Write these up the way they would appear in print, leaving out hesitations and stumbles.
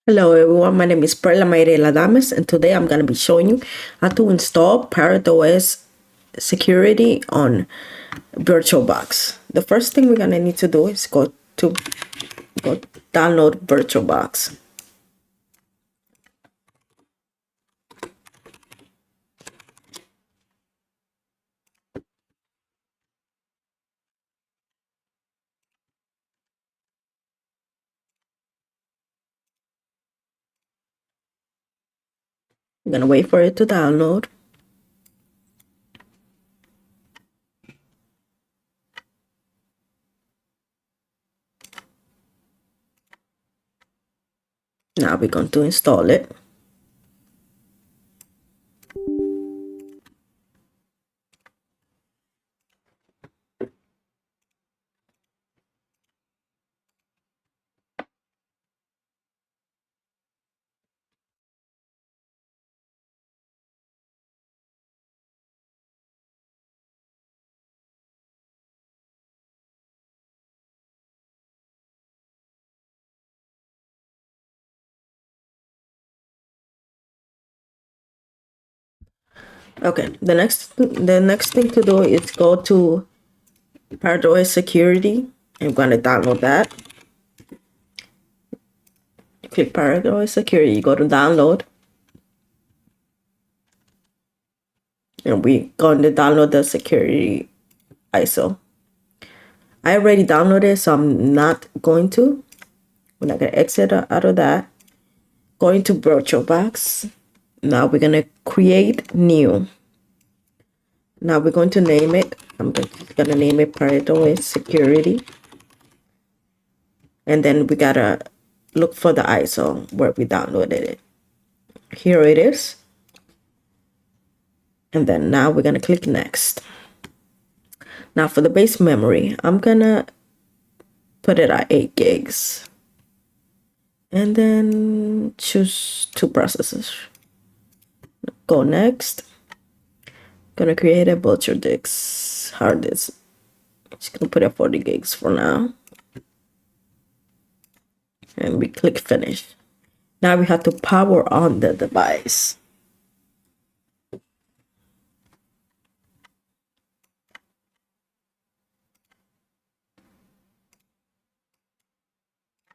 Hello everyone, my name is Perla Ladames, and today I'm going to be showing you how to install Parrot OS security on VirtualBox. The first thing we're going to need to do is go download VirtualBox. I'm going to wait for it to download. Now we're going to install it. Okay, the next thing to do is go to Parrot OS security. I'm going to download that. Click Parrot OS security, you go to download. And we're going to download the security ISO. I already downloaded, so I'm not going to. We're not going to exit out of that. Going to VirtualBox. Now we're going to create new. Now we're going to name it. I'm going to name it Parrot OS Security. And then we got to look for the ISO where we downloaded it. Here it is. And then now we're going to click next. Now for the base memory, I'm going to put it at 8 gigs. And then choose 2 processors. Go next. Gonna create a virtual disk hard disk. Just gonna put it 40 gigs for now. And we click finish. Now we have to power on the device.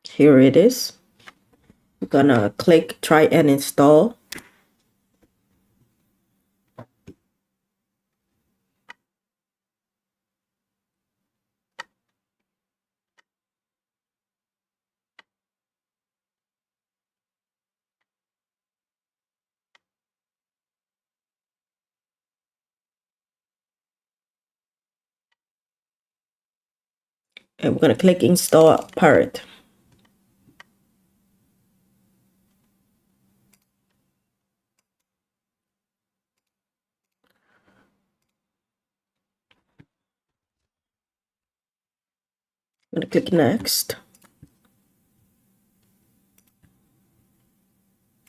Here it is. We're gonna click try and install. And we're gonna click install Parrot. I'm gonna click next.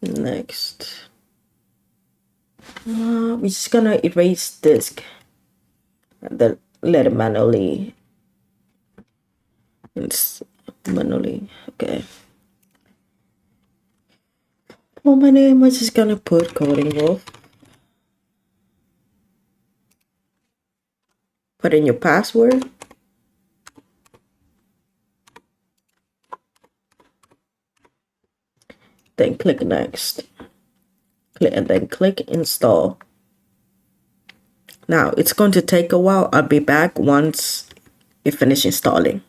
Next. We're just gonna erase disk and then let it manually. It's manually. Okay. For my name, I'm just gonna put Coding Wolf. Put in your password. Then click next. And then click install. Now it's going to take a while. I'll be back once it finishes installing.